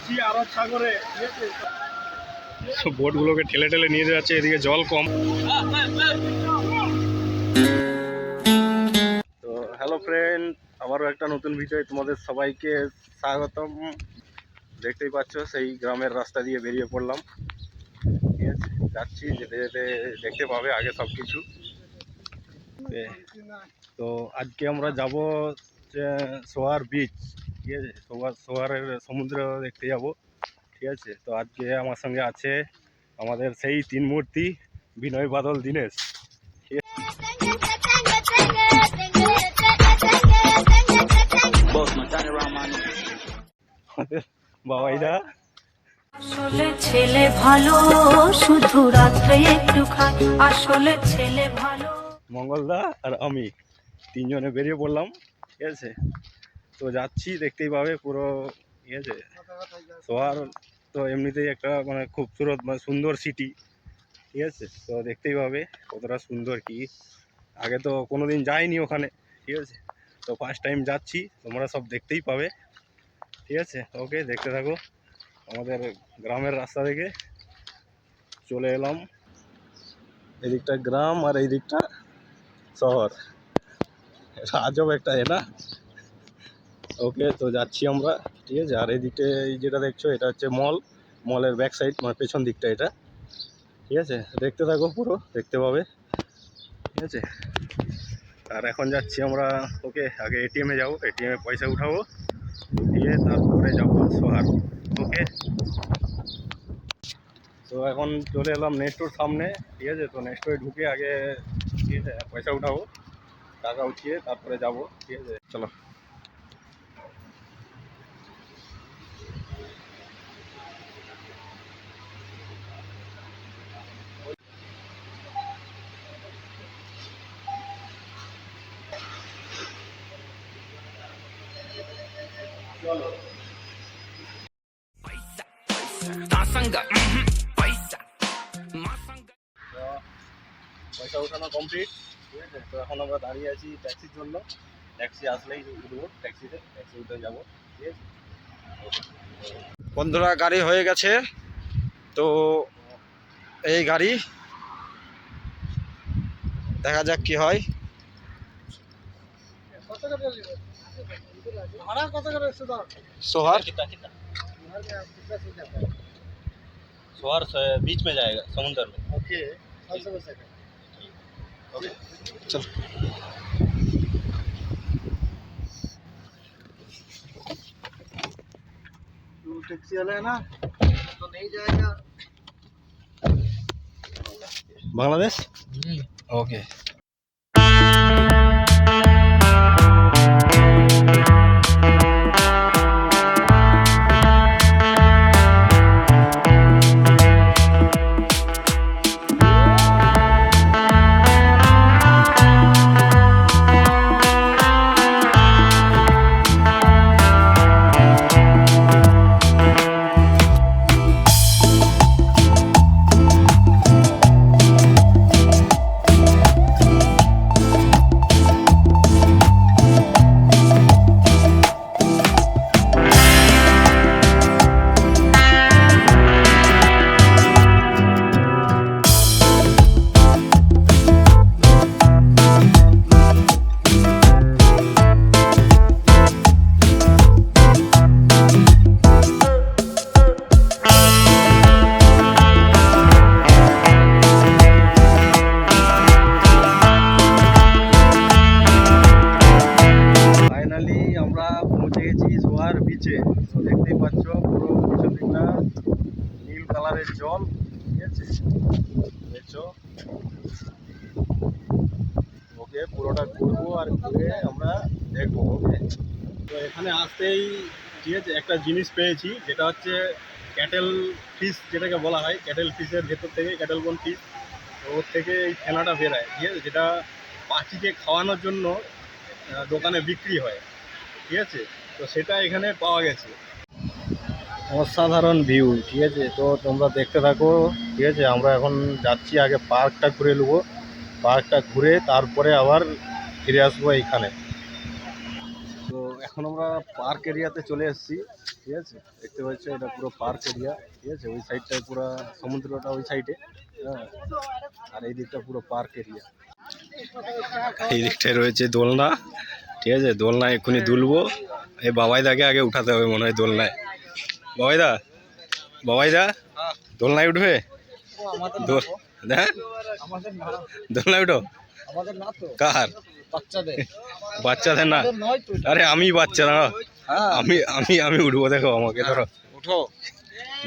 যাচ্ছি আরব সাগরে, ঠিক আছে। বোটগুলোকে ঠেলে ঠেলে নিয়ে যাচ্ছে, এদিকে জল কম। তো হ্যালো ফ্রেন্ড, আবারও একটা নতুন ভিডিও তোমাদের সবাইকে স্বাগতম। দেখতেই পাচ্ছ সেই গ্রামের রাস্তা দিয়ে বেরিয়ে পড়লাম, ঠিক আছে। যাচ্ছি, যেতে যেতে দেখতে পাবে আগে সব কিছু। তো আজকে আমরা যাব সোয়ার বিচ, ঠিক আছে। সোয়ারের সমুদ্র দেখতে যাব, ঠিক আছে। তো আজকে আমার সঙ্গে আছে আমাদের সেই তিন মূর্তি বিনয় বাদল দীনেশ, ঠিক আছে। বাবাইদা আসলে ছেলে ভালো, শুধু রাত্রে একটু খায়, আসলে ছেলে ভালো। মঙ্গলদা আর আমি তিনজনে বেরিয়ে পড়লাম, ঠিক আছে। তো যাচ্ছি, দেখতেই পাবে পুরো, ঠিক আছে। সোয়ার তো এমনিতেই একটা মানে খুবসুরত মানে সুন্দর সিটি, ঠিক আছে। তো দেখতেই পাবে কতটা সুন্দর কি। আগে তো কোনোদিন যাইনি ওখানে, ঠিক আছে। তো ফার্স্ট টাইম যাচ্ছি, তোমরা সব দেখতেই পাবে, ঠিক আছে। ওকে, দেখতে থাকো। আমাদের গ্রামের রাস্তা থেকে চলে এলাম, এদিকটা গ্রাম আর এই দিকটা শহর। এটা আজব একটা, না? ওকে, তো যাচ্ছি আমরা, ঠিক আছে। আর এইদিকে এই যেটা দেখছো এটা হচ্ছে মলের ব্যাক সাইড, মানে পেছন দিকটা এটা, ঠিক আছে। দেখতে থাকো, পুরো দেখতে পাবে, ঠিক আছে। আর এখন যাচ্ছি আমরা, ওকে। আগে এটিএমে যাবো, এটিএমে পয়সা উঠাবো, উঠিয়ে তারপরে যাবো সোহার, ওকে। তো এখন চলে এলাম নেস্টোর সামনে, ঠিক আছে। তো নেস্টোরে ঢুকে আগে, ঠিক আছে, পয়সা উঠাবো, টাকা উঠিয়ে তারপরে যাবো, ঠিক আছে। চলো। চলো, পয়সা উঠানো কমপ্লিট, ঠিক আছে। তো এখন আমরা দাঁড়িয়ে আছি ট্যাক্সির জন্য, ট্যাক্সি আসলেই উঠবো, ট্যাক্সি উঠে যাবো, ঠিক আছে। বন্ধুরা, গাড়ি হয়ে গেছে, তো এই গাড়ি দেখা যাক কি হয়। सोहार सोहार बीच में जाएगा समुद्र में, ओके। चल, टैक्सी वाला है ना, तो नहीं जाएगा बांग्लादेश, ओके। বিচে, তো দেখতেই পাচ্ছ পুরো পিছন দিকটা নীল কালারের জল, ঠিক আছে, দেখছো। ওকে, পুরোটা ঘুরবো আর ঘুরে আমরা দেখবো, ওকে। তো এখানে আসতেই, ঠিক আছে, একটা জিনিস পেয়েছি, যেটা হচ্ছে ক্যাটেল ফিশ, যেটাকে বলা হয় ক্যাটেল ফিশের ভেতর থেকে ক্যাটেল বোন ফিশ, ওর থেকে এই ফেনাটা বেরোয়, ঠিক আছে, যেটা পাখিকে খাওয়ানোর জন্য দোকানে বিক্রি হয়, ঠিক আছে। তো সেটা এখানে পাওয়া গেছে, অসাধারণ ভিউ, ঠিক আছে। তো তোমরা দেখতে থাকো, ঠিক আছে। আমরা এখন যাচ্ছি, আগে পার্কটা ঘুরে নেবো, পার্কটা ঘুরে তারপরে আবার ফিরে আসবো এইখানে। তো এখন আমরা পার্ক এরিয়াতে চলে এসেছি, ঠিক আছে। দেখতে পাচ্ছ এটা পুরো পার্ক এরিয়া, ঠিক আছে। ওই সাইডটায় পুরো সমুদ্রটা ওই সাইডে, হ্যাঁ। আর এই দিকটা পুরো পার্ক এরিয়া। এই দিকটায় রয়েছে দোলনা, ঠিক আছে। দোলনা এক্ষুনি দুলবো। এই বাবাইদাকে আগে উঠাতে হবে মনে হয় দোলনায়। বাবাইদা, বাবাইদা দোলনায় উঠবে? হ্যাঁ দোলনায় উঠো। কার? বাচ্চাদের না? আরে আমি বাচ্চা না, আমি আমি আমি উঠবো। দেখো আমাকে ধরো, উঠো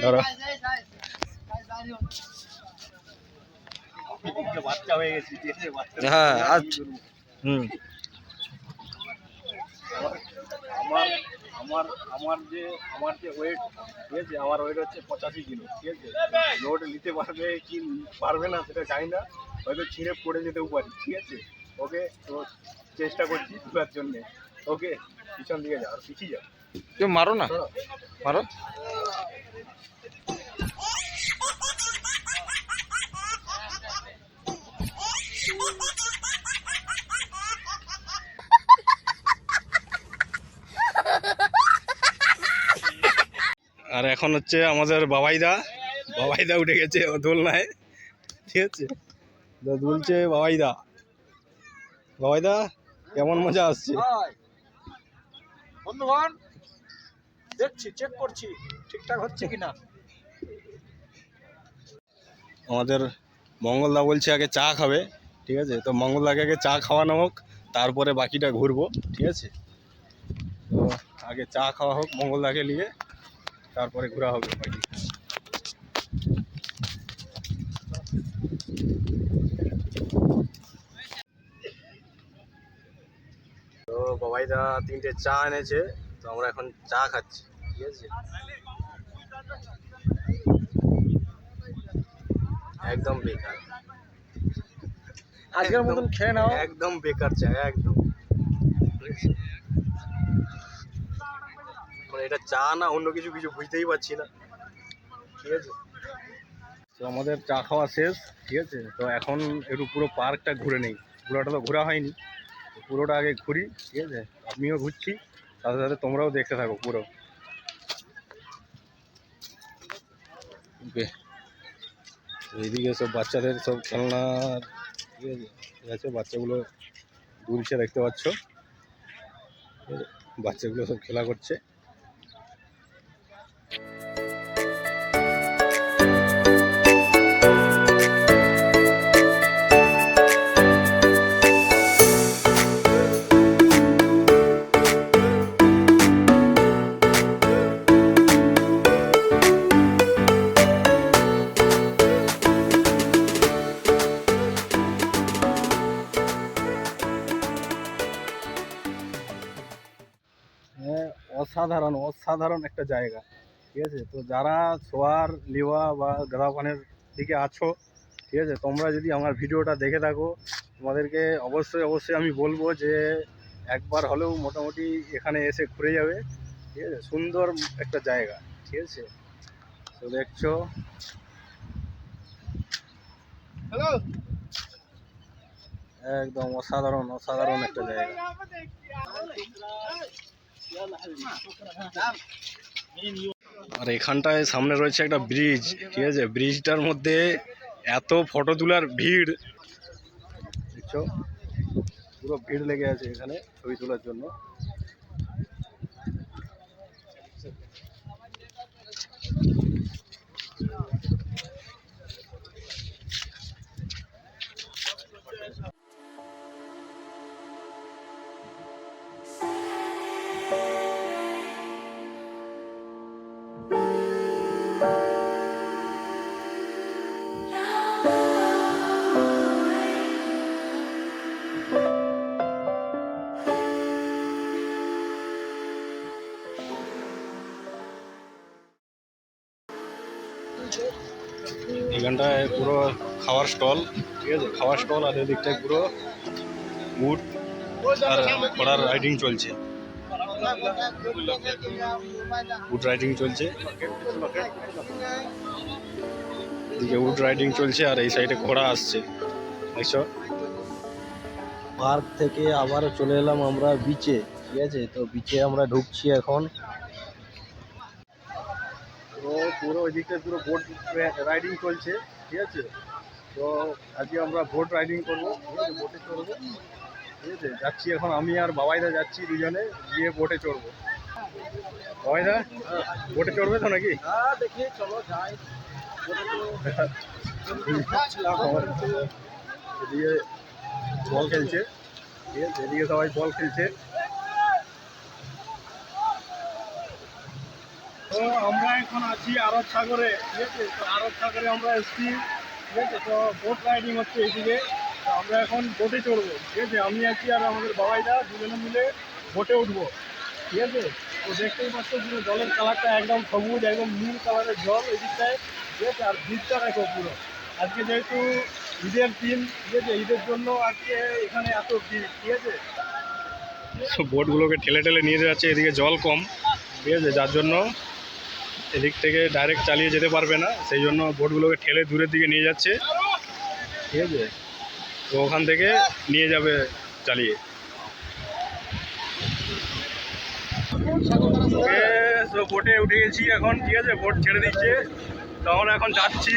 ধরো। বাচ্চা হয়ে গেছি, হ্যাঁ। হুম। আমার আমার আমার যে ওয়েট, ঠিক আছে, আমার ওয়েট হচ্ছে 85 কিলো, ঠিক আছে। লোড নিতে পারবে কি পারবে না সেটা জানি না, হয়তো ছিঁড়ে পড়ে যেতেও পারি, ঠিক আছে। ওকে, তো চেষ্টা করছি তোলার জন্যে। ওকে, পিছন দিকে যাও, আর পিছিয়ে যাও, কেউ মারো না, মারো। আর এখন হচ্ছে আমাদের বাবাইদা উঠে গেছে ও দোলনায়, ঠিক আছে। দুলছে বাবাইদা কেমন মজা আসছে? বন্ধুগণ দেখছি, চেক করছি ঠিকঠাক হচ্ছে কিনা। আমাদের মঙ্গলদা বলছে আগে চা খাবে, ঠিক আছে। তো মঙ্গলদাকে আগে চা খাওয়ানো হোক, তারপরে বাকিটা ঘুরবো, ঠিক আছে। তো আগে চা খাওয়া হোক মঙ্গলদাকে নিয়ে, তারপরে ঘোরা হবে বাকি। তো বাবাইদা 3টে চা এনেছে, তো আমরা এখন চা খাচ্ছি, ঠিক আছে। একদম বেকার, আজকের মতন খেয়ে নাও। একদম বেকার চা, একদম। মানে এটা চা না অন্য কিছু বুঝতেই পারছি না, ঠিক আছে। তো আমাদের চা খাওয়া শেষ, ঠিক আছে। তো এখন একটু পুরো পার্কটা ঘুরে নেই, পুরোটা তো ঘোরা হয়নি, পুরোটা আগে ঘুরি, ঠিক আছে। আমিও ঘুরছি, সাথে সাথে তোমরাও দেখতে থাকো পুরো। এইদিকে সব বাচ্চাদের সব খেলনা, ঠিক আছে, ঠিক আছে। বাচ্চাগুলো দুলছে, দেখতে পাচ্ছ, বাচ্চাগুলো সব খেলা করছে। হ্যাঁ, অসাধারণ একটা জায়গা, ঠিক আছে। তো যারা সোয়ার, লিওয়া বা গাদাপানের দিকে আছো, ঠিক আছে, তোমরা যদি আমার ভিডিওটা দেখে থাকো, তোমাদেরকে অবশ্যই আমি বলবো যে একবার হলেও মোটামুটি এখানে এসে ঘুরে যাবে, ঠিক আছে। সুন্দর একটা জায়গা, ঠিক আছে। তো দেখছো, হ্যালো, একদম অসাধারণ একটা জায়গা। আর এখানটায় সামনে রয়েছে একটা ব্রিজ, ঠিক আছে। ব্রিজটার মধ্যে এত ফটো তোলার ভিড়, দেখছো, পুরো ভিড় লেগে আছে এখানে ছবি তোলার জন্য। এখানটায় পুরো খাওয়ার স্টল, ঠিক আছে, খাওয়ার স্টল। আর এদিকটায় পুরো উট আর ঘোড়ার রাইডিং চলছে, উট রাইডিং চলছে, এদিকে উট রাইডিং চলছে, আর এই সাইডে ঘোড়া আসছে, দেখছো। পার্ক থেকে আবার চলে এলাম আমরা বিচে, ঠিক আছে। তো বিচে আমরা ঢুকছি এখন। তো পুরো ওইদিকটা পুরো বোট রাইডিং চলছে, ঠিক আছে। তো আজকে আমরা বোট রাইডিং করবো, ঠিক আছে, বোটে চড়বো, ঠিক আছে। যাচ্ছি এখন আমি আর বাবাইদা যাচ্ছি দুজনে, গিয়ে বোটে চড়বো। বাবাইদা বোটে চড়বে তো নাকি? হ্যাঁ দেখি চলো যাই। আমার এদিকে বল খেলছে, ঠিক আছে, এদিকে সবাই বল খেলছে। তো আমরা এখন আছি আরব সাগরে, ঠিক আছে। তো আরব সাগরে আমরা এসছি, ঠিক আছে। তো বোট রাইডিং হচ্ছে এইদিকে। তো আমরা এখন বোটে চড়বো, ঠিক আছে। আমি আছি আর আমাদের বাবাইদা দুজনে মিলে বোটে উঠবো, ঠিক আছে। তো দেখতেই পাচ্ছ পুরো জলের কালারটা একদম সবুজ, একদম নীল কালারের জল এই দিকটায়, ঠিক আছে। আর ভিড়টা দেখো পুরো। আজকে যেহেতু ঈদের দিন, ঠিক আছে, ঈদের জন্য আজকে এখানে এত ভিড়, ঠিক আছে। বোটগুলোকে ঠেলে ঠেলে নিয়ে যাচ্ছে, এদিকে জল কম, ঠিক আছে, যার জন্য এদিক থেকে ডাইরেক্ট চালিয়ে যেতে পারবে না, সেই জন্য বোটগুলোকে ঠেলে দূরের দিকে নিয়ে যাচ্ছে, ঠিক আছে। তো ওখান থেকে নিয়ে যাবে চালিয়ে। তো বোটে উঠে গেছি এখন, ঠিক আছে, বোট ছেড়ে দিচ্ছে। তো আমরা এখন যাচ্ছি।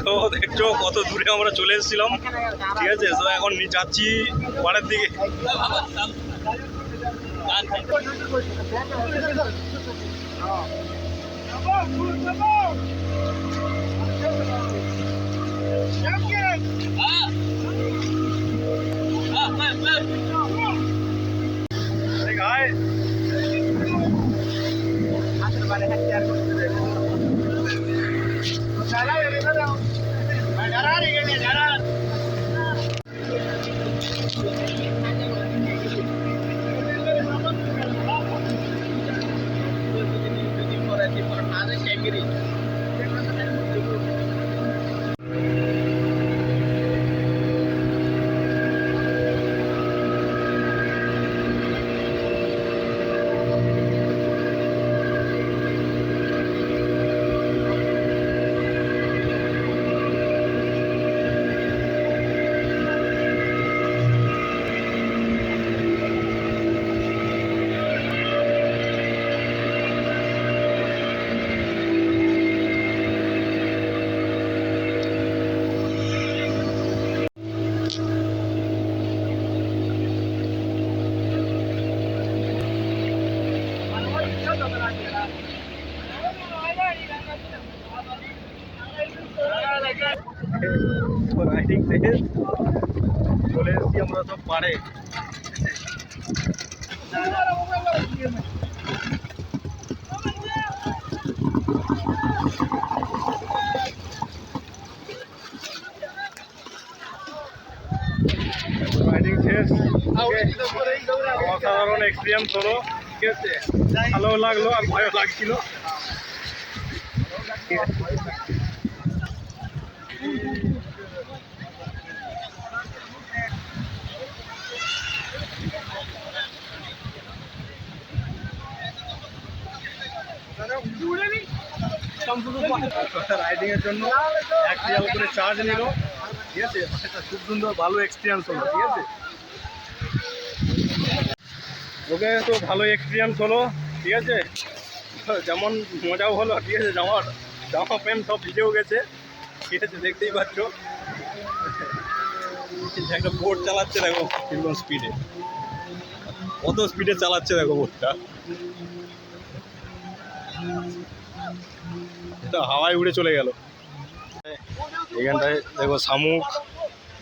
তো দেখছো কত দূরে আমরা চলে এসেছিলাম, ঠিক আছে। তো এখন যাচ্ছি পাড়ের দিকে। রাইডিং থেকে চলে এসেছি আমরা সব পাড়ে। রাইডিং শেষ, অসাধারণ এক্সপিরিয়েন্স হলো, ঠিক আছে। ভালো লাগলো আর ভয়ও লাগছিল, ঠিক আছে। রাইডিং এর জন্য 1 রিয়াল করে চার্জ নিল, ঠিক আছে। খুব সুন্দর ভালো এক্সপিরিয়েন্স হলো, ঠিক আছে। ওকে, তো ভালো এক্সপিরিয়েন্স হলো, ঠিক আছে। যেমন মজাও হলো, ঠিক আছে। জামা প্যান্ট সব ভিজেও গেছে, ঠিক আছে, দেখতেই পাচ্ছ। একটা বোট চালাচ্ছে দেখো কিরকম স্পিডে, কত স্পিডে চালাচ্ছে দেখো বোটটা, এটা হাওয়ায় উড়ে চলে গেল। এখানটায় দেখো শামুক,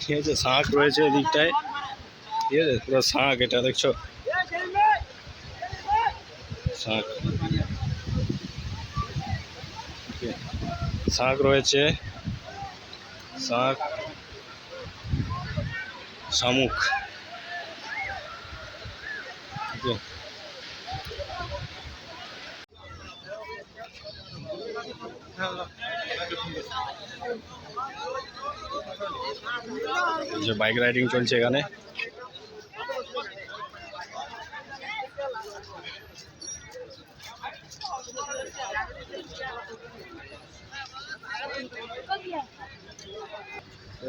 ঠিক আছে, শাঁখ রয়েছে এদিকটায়, ঠিক আছে, পুরো শাঁখ, এটা দেখছো শাঁখ, শাঁখ রয়েছে, শাঁখ, শামুক, ঠিক আছে। যে বাইক রাইডিং চলছে এখানে,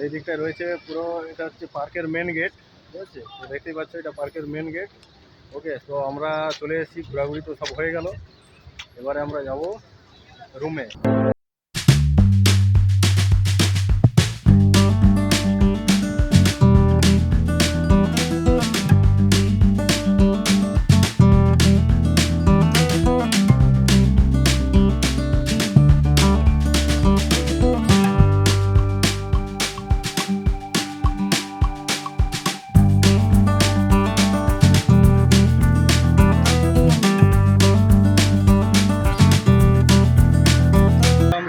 এই দিকটা রয়েছে পুরো, এটা হচ্ছে পার্কের মেন গেট, ঠিক আছে, তো দেখতেই পাচ্ছ এটা পার্কের মেন গেট। ওকে, তো আমরা চলে এসেছি, ঘোরাঘুরি তো সব হয়ে গেল, এবারে আমরা যাব রুমে।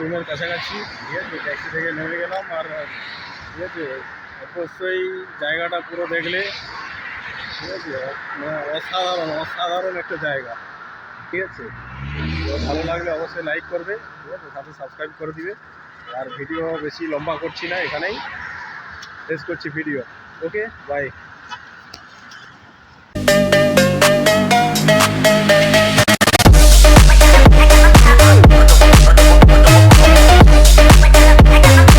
রুমের কাছাকাছি, ঠিক আছে, ট্যাক্সি থেকে নেমে গেলাম, আর ঠিক আছে অবশ্যই জায়গাটা পুরো দেখলে, ঠিক আছে, মানে অসাধারণ অসাধারণ একটা জায়গা, ঠিক আছে। তো ভালো লাগলে অবশ্যই লাইক করবে, ঠিক আছে, সাথে সাবস্ক্রাইব করে দিবে। আর ভিডিও বেশি লম্বা করছি না, এখানেই শেষ করছি ভিডিও। Okay, by.